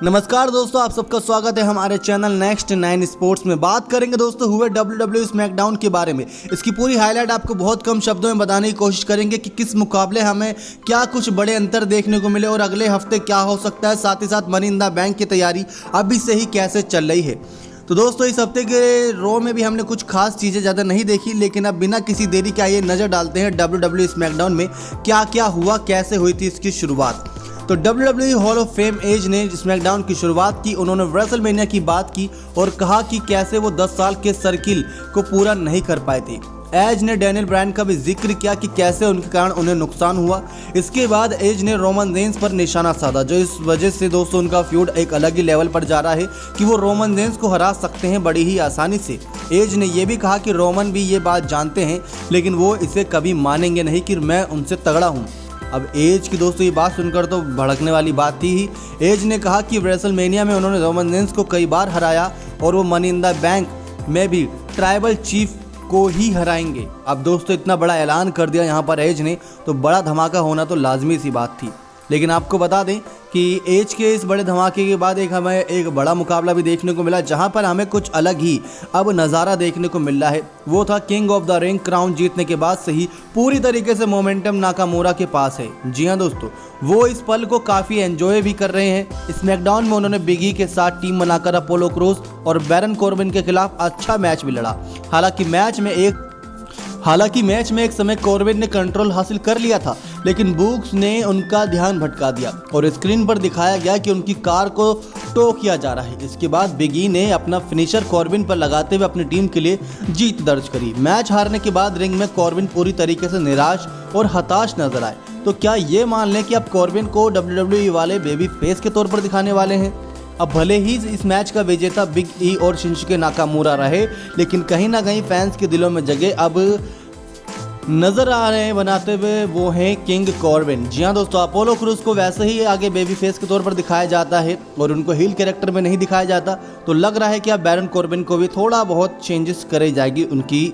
नमस्कार दोस्तों, आप सबका स्वागत है हमारे चैनल नेक्स्ट 9 स्पोर्ट्स में। बात करेंगे दोस्तों हुए WWE स्मैकडाउन के बारे में। इसकी पूरी हाईलाइट आपको बहुत कम शब्दों में बताने की कोशिश करेंगे कि किस मुकाबले हमें क्या कुछ बड़े अंतर देखने को मिले और अगले हफ्ते क्या हो सकता है। साथ ही साथ मनी इन द बैंक की तैयारी अभी से ही कैसे चल रही है। तो दोस्तों इस हफ्ते के रॉ में भी हमने कुछ खास चीज़ें ज़्यादा नहीं देखी, लेकिन अब बिना किसी देरी के आइए नज़र डालते हैं WWE स्मैकडाउन में क्या क्या हुआ, कैसे हुई थी इसकी शुरुआत। तो WWE hall of fame Edge ने स्मैकडाउन की शुरुआत की। उन्होंने रेसलमेनिया की बात की और कहा कि कैसे वो 10 साल के सर्किल को पूरा नहीं कर पाए थे। एज ने डैनियल ब्रायन का भी जिक्र किया कि कैसे उनके कारण उन्हें नुकसान हुआ। इसके बाद एज ने रोमन रेंस पर निशाना साधा, जो इस वजह से दोस्तों उनका फ्यूड एक अलग ही लेवल पर जा रहा है कि वो रोमन रेंस को हरा सकते हैं बड़ी ही आसानी से। एज ने यह भी कहा कि रोमन भी ये बात जानते हैं, लेकिन वो इसे कभी मानेंगे नहीं कि मैं उनसे तगड़ा हूँ। अब एज की दोस्तों ये बात सुनकर तो भड़कने वाली बात थी ही। एज ने कहा कि रेसलमेनिया में उन्होंने रोमन रेंस को कई बार हराया और वो मनी इन द बैंक में भी ट्राइबल चीफ को ही हराएंगे। अब दोस्तों इतना बड़ा ऐलान कर दिया यहाँ पर एज ने, तो बड़ा धमाका होना तो लाजमी सी बात थी। लेकिन आपको बता दें कि एज के इस बड़े धमाके के बाद हमें एक बड़ा मुकाबला भी देखने को मिला, जहां पर हमें कुछ अलग ही अब नज़ारा देखने को मिल रहा है। वो था king of the ring crown जीतने के बाद से ही पूरी तरीके से मोमेंटम नाकामोरा के पास है। जी हाँ दोस्तों, वो इस पल को काफ़ी एंजॉय भी कर रहे हैं। स्मैकडाउन में उन्होंने बिगी के साथ टीम बनाकर अपोलो क्रूज और बैरन कॉर्बिन के खिलाफ अच्छा मैच भी लड़ा। हालांकि मैच में एक समय कॉर्बिन ने कंट्रोल हासिल कर लिया था, लेकिन बुक्स ने उनका ध्यान भटका दिया और स्क्रीन पर दिखाया गया कि उनकी कार को टो किया जा रहा है। इसके बाद बिगी ने अपना फिनिशर कॉर्बिन पर लगाते हुए अपनी टीम के लिए जीत दर्ज करी। मैच हारने के बाद रिंग में कॉर्बिन पूरी तरीके से निराश और हताश नजर आए। तो क्या ये मान लें कि अब कॉर्बिन को WWE वाले बेबी फेस के तौर पर दिखाने वाले हैं? अब भले ही इस मैच का विजेता बिग ई और शिंसुके नाकामुरा रहे, लेकिन कहीं ना कहीं फैंस के दिलों में जगह अब नजर आ रहे हैं बनाते हुए वो हैं किंग कॉर्बिन। जी हाँ दोस्तों, अपोलो क्रूज को वैसे ही आगे बेबी फेस के तौर पर दिखाया जाता है और उनको हील कैरेक्टर में नहीं दिखाया जाता, तो लग रहा है कि अब बैरन कॉर्बिन को भी थोड़ा बहुत चेंजेस करे जाएगी उनकी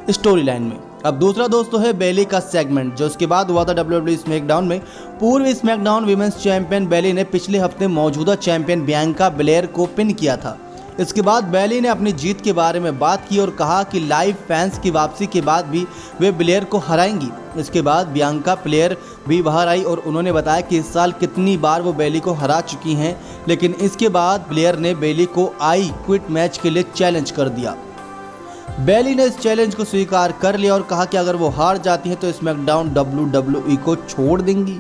स्टोरी लाइन में। अब दूसरा दोस्तों है बेली का सेगमेंट, जो उसके बाद हुआ था WWE स्मैकडाउन में। पूर्व स्मैकडाउन विमेंस चैंपियन बेली ने पिछले हफ्ते मौजूदा चैंपियन बियांका बेलेयर को पिन किया था। इसके बाद बेली ने अपनी जीत के बारे में बात की और कहा कि लाइव फैंस की वापसी के बाद भी वे ब्लेयर को हराएंगी। इसके बाद बियांका प्लेयर भी बाहर आई और उन्होंने बताया कि इस साल कितनी बार वो बेली को हरा चुकी हैं, लेकिन इसके बाद प्लेयर ने बेली को आई क्विट मैच के लिए चैलेंज कर दिया। बेली ने इस चैलेंज को स्वीकार कर लिया और कहा कि अगर वो हार जाती है तो स्मैकडाउन WWE को छोड़ देंगी।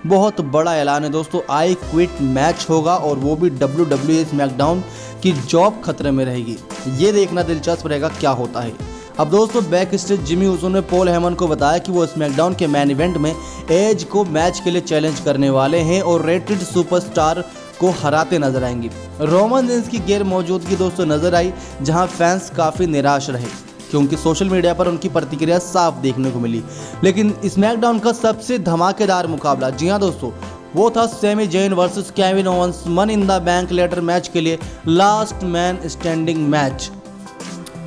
बहुत बड़ा ऐलान है दोस्तों, आई क्विट मैच होगा और वो भी WWE स्मैकडाउन की जॉब खतरे में रहेगी। ये देखना दिलचस्प रहेगा क्या होता है। अब दोस्तों बैक स्टेज जिमी ऊसो ने पॉल हेमन को बताया कि वो स्मैकडाउन के मैन इवेंट में एज को मैच के लिए चैलेंज करने वाले हैं और रेटेड सुपरस्टार को हराते नजर आएंगे। रोमन रेंस की गैर मौजूदगी दोस्तों नजर आई, जहां फैंस काफ़ी निराश रहे क्योंकि सोशल मीडिया पर उनकी प्रतिक्रिया साफ देखने को मिली। लेकिन स्मैकडाउन का सबसे धमाकेदार मुकाबला, जी हाँ दोस्तों, वो था Sami Zayn versus Kevin Owens Money in the Bank ladder match के लिए लास्ट मैन स्टैंडिंग मैच।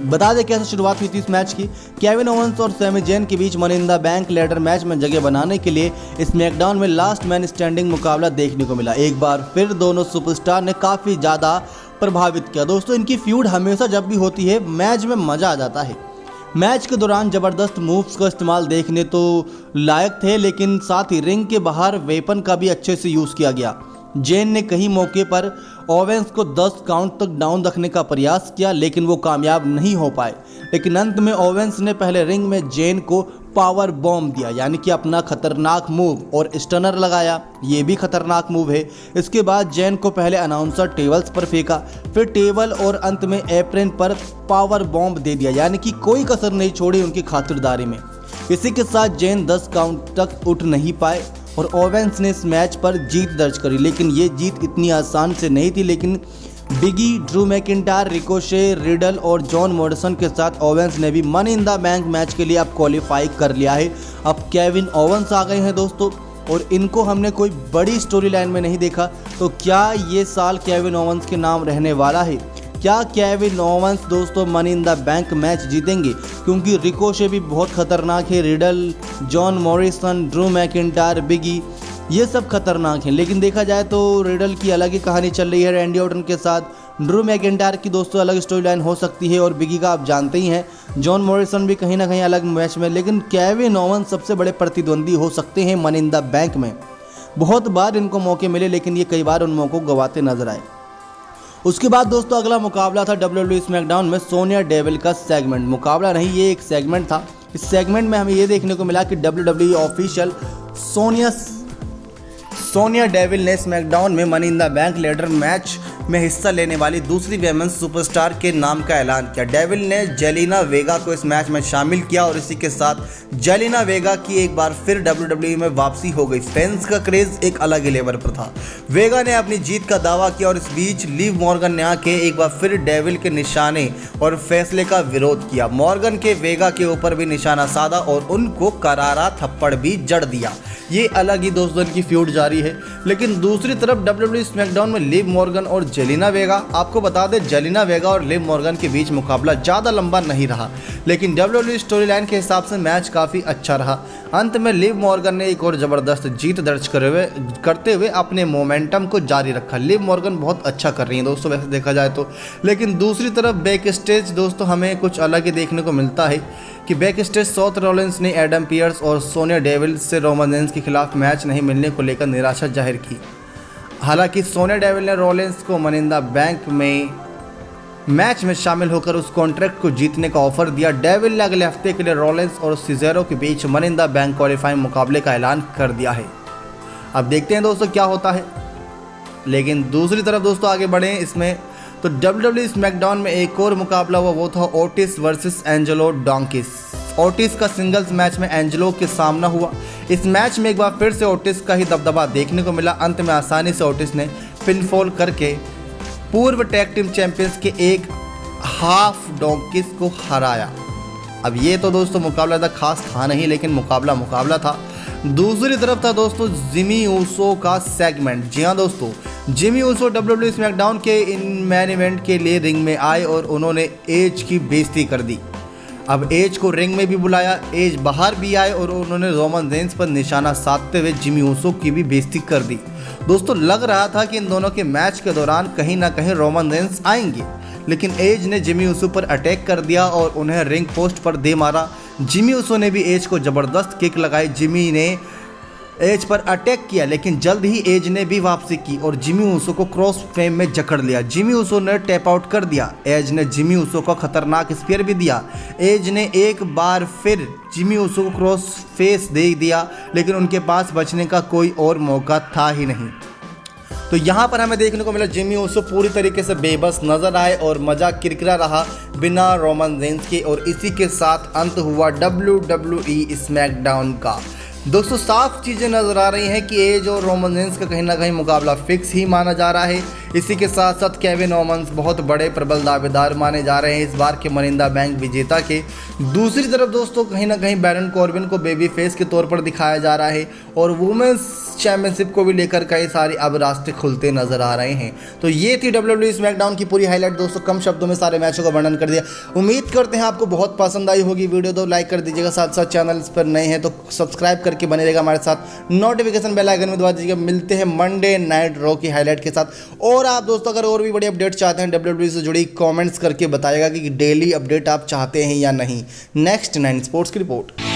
बता दें कैसे शुरुआत हुई थी इस मैच की। केविन ओवेंस और सैमी जेन के बीच Money in the Bank ladder match में जगह बनाने के लिए स्मैकडाउन में लास्ट मैन स्टैंडिंग मुकाबला देखने को मिला। एक बार फिर दोनों सुपरस्टार ने काफ़ी ज़्यादा प्रभावित किया। दोस्तों इनकी फ्यूड हमेशा जब भी होती है मैच में मज़ा आ जाता है। मैच के दौरान ज़बरदस्त मूव्स का इस्तेमाल देखने तो लायक थे, लेकिन साथ ही रिंग के बाहर वेपन का भी अच्छे से यूज़ किया गया। जेन ने कई मौके पर ओवेंस को 10 काउंट तक डाउन रखने का प्रयास किया, लेकिन वो कामयाब नहीं हो पाए। लेकिन अंत में ओवेंस ने पहले रिंग में जेन को पावर बॉम्ब दिया, यानी कि अपना खतरनाक मूव, और स्टनर लगाया, ये भी खतरनाक मूव है। इसके बाद जेन को पहले अनाउंसर टेबल्स पर फेंका, फिर टेबल और अंत में एप्रेन पर पावर बॉम्ब दे दिया, यानी कि कोई कसर नहीं छोड़ी उनकी खातिरदारी में। इसी के साथ जेन 10 काउंट तक उठ नहीं पाए और ओवेंस ने इस मैच पर जीत दर्ज करी। लेकिन ये जीत इतनी आसान से नहीं थी, लेकिन बिगी, ड्रू मैकिंटायर, रिकोशे, रिडल और जॉन मॉरिसन के साथ ओवेंस ने भी money in the Bank match के लिए अब क्वालिफाई कर लिया है। अब केविन ओवेंस आ गए हैं दोस्तों, और इनको हमने कोई बड़ी स्टोरी लाइन में नहीं देखा। तो क्या ये साल केविन ओवेंस के नाम रहने वाला है? क्या केविन ओवेंस दोस्तों Money in the Bank match जीतेंगे? क्योंकि रिकोशे भी बहुत खतरनाक है, Riddle, John Morrison, Drew McIntyre, Big E, ये सब खतरनाक हैं। लेकिन देखा जाए तो रिडल की अलग ही कहानी चल रही है रैंडी ऑर्टन के साथ। ड्रू मैकिंटायर की दोस्तों अलग स्टोरी लाइन हो सकती है, और बिगी का आप जानते ही हैं। जॉन मॉरिसन भी कहीं ना कहीं अलग मैच में, लेकिन केविन ओवेंस सबसे बड़े प्रतिद्वंदी हो सकते हैं मनी इन द बैंक में। बहुत बार इनको मौके मिले, लेकिन ये कई बार उन मौकों को गंवाते नजर आए। उसके बाद दोस्तों अगला मुकाबला था WWE स्मैकडाउन में सोनिया डेविल का सेगमेंट। मुकाबला नहीं, ये एक सेगमेंट था। इस सेगमेंट में हमें ये देखने को मिला कि WWE ऑफिशियल सोनिया डेविल ने स्मैकडाउन में money in the Bank ladder match में हिस्सा लेने वाली दूसरी वेमेंस सुपरस्टार के नाम का ऐलान किया। डेविल ने जेलिना वेगा को इस मैच में शामिल किया और इसी के साथ जेलिना वेगा की एक बार फिर WWE में वापसी हो गई। फैंस का क्रेज एक अलग ही लेवल पर था। वेगा ने अपनी जीत का दावा किया और इस बीच लिव मॉर्गन ने आके एक बार फिर डेविल के निशाने और फैसले का विरोध किया। मॉर्गन के वेगा के ऊपर भी निशाना साधा और उनको करारा थप्पड़ भी जड़ दिया। ये अलग ही दोस्तों की फ्यूड जारी है। लेकिन दूसरी तरफ WWE स्मैकडाउन में लिव मॉर्गन और जेलिना वेगा, आपको बता दें जेलिना वेगा और लिव मॉर्गन के बीच मुकाबला ज़्यादा लंबा नहीं रहा, लेकिन WWE स्टोरी लाइन के हिसाब से मैच काफ़ी अच्छा रहा। अंत में लिव मॉर्गन ने एक और ज़बरदस्त जीत दर्ज करते हुए अपने मोमेंटम को जारी रखा। लिव मॉर्गन बहुत अच्छा कर रही हैं दोस्तों वैसे देखा जाए तो। लेकिन दूसरी तरफ बैक स्टेज दोस्तों हमें कुछ अलग ही देखने को मिलता है कि बैक स्टेज सेथ रॉलिंस ने एडम पियर्स और सोनिया डेविल से रोमन रेंस के खिलाफ मैच नहीं मिलने को लेकर निराशा जाहिर की। हालांकि सोनिया डेविल ने रॉलिंस को मनी इन द बैंक में मैच में शामिल होकर उस कॉन्ट्रैक्ट को जीतने का ऑफर दिया। डेविल ने अगले हफ्ते के लिए रॉलिंस और सिजेरो के बीच Money in the Bank qualifying मुकाबले का ऐलान कर दिया है। अब देखते हैं दोस्तों क्या होता है। लेकिन दूसरी तरफ दोस्तों आगे बढ़े इसमें तो WWE स्मैकडाउन में एक और मुकाबला हुआ, वो था ओटिस वर्सेस एंजेलो डोंकिस। ओटिस का सिंगल्स मैच में एंजेलो के सामना हुआ। इस मैच में एक बार फिर से ओटिस का ही दबदबा देखने को मिला। अंत में आसानी से ओटिस ने पिनफॉल करके पूर्व टैग टीम चैंपियंस के एक हाफ डोंकिस को हराया। अब ये तो दोस्तों मुकाबला था खास था नहीं, लेकिन मुकाबला था। दूसरी तरफ था दोस्तों जिमी ऊसो का सेगमेंट। जी हाँ दोस्तों, जिमी ऊसो WWE स्मैकडाउन के इन मैन इवेंट के लिए रिंग में आए और उन्होंने एज की बेइज्जती कर दी। अब एज को रिंग में भी बुलाया, एज बाहर भी आए और उन्होंने रोमन रेंस पर निशाना साधते हुए जिमी ऊसो की भी बेइज्जती कर दी। दोस्तों लग रहा था कि इन दोनों के मैच के दौरान कहीं ना कहीं रोमन रेंस आएंगे, लेकिन एज ने जिमी ऊसो पर अटैक कर दिया और उन्हें रिंग पोस्ट पर दे मारा। जिमी ऊसो ने भी एज को ज़बरदस्त किक लगाई। जिमी ने एज पर अटैक किया, लेकिन जल्द ही एज ने भी वापसी की और जिमी ऊसो को क्रॉस फ्रेम में जकड़ लिया। जिमी ऊसो ने टैप आउट कर दिया। एज ने जिमी ऊसो को खतरनाक स्पीयर भी दिया। एज ने एक बार फिर जिमी ऊसो को क्रॉस फेस दे दिया, लेकिन उनके पास बचने का कोई और मौका था ही नहीं। तो यहाँ पर हमें देखने को मिला जिमी ऊसो पूरी तरीके से बेबस नजर आए और मजा किरकिरा रहा बिना रोमन रेंस के, और इसी के साथ अंत हुआ WWE स्मैकडाउन का। दोस्तों साफ चीज़ें नज़र आ रही हैं कि एज और रोमन रेंस का कहीं ना कहीं मुकाबला फिक्स ही माना जा रहा है। इसी के साथ साथ केविन ओवेंस बहुत बड़े प्रबल दावेदार माने जा रहे हैं इस बार के मनी इन द बैंक विजेता के। दूसरी तरफ दोस्तों कहीं ना कहीं बैरन कॉर्बिन को बेबी फेस के तौर पर दिखाया जा रहा है और वुमेंस चैंपियनशिप को भी लेकर कई सारे अब रास्ते खुलते नजर आ रहे हैं। तो ये थी WWE स्मैकडाउन की पूरी हाईलाइट दोस्तों, कम शब्दों में सारे मैचों का वर्णन कर दिया। उम्मीद करते हैं आपको बहुत पसंद आई होगी वीडियो, तो लाइक कर दीजिएगा, साथ साथ चैनल पर नए हैं तो सब्सक्राइब करके बने रहेगा हमारे साथ, नोटिफिकेशन बेल आइकन में दबा दीजिएगा। मिलते हैं मंडे नाइट रॉ की हाईलाइट के साथ। और आप दोस्तों अगर और भी बड़ी अपडेट चाहते हैं WWE से जुड़ी, कमेंट्स करके बताइएगा कि डेली अपडेट आप चाहते हैं या नहीं। नेक्स्ट 9 स्पोर्ट्स की रिपोर्ट।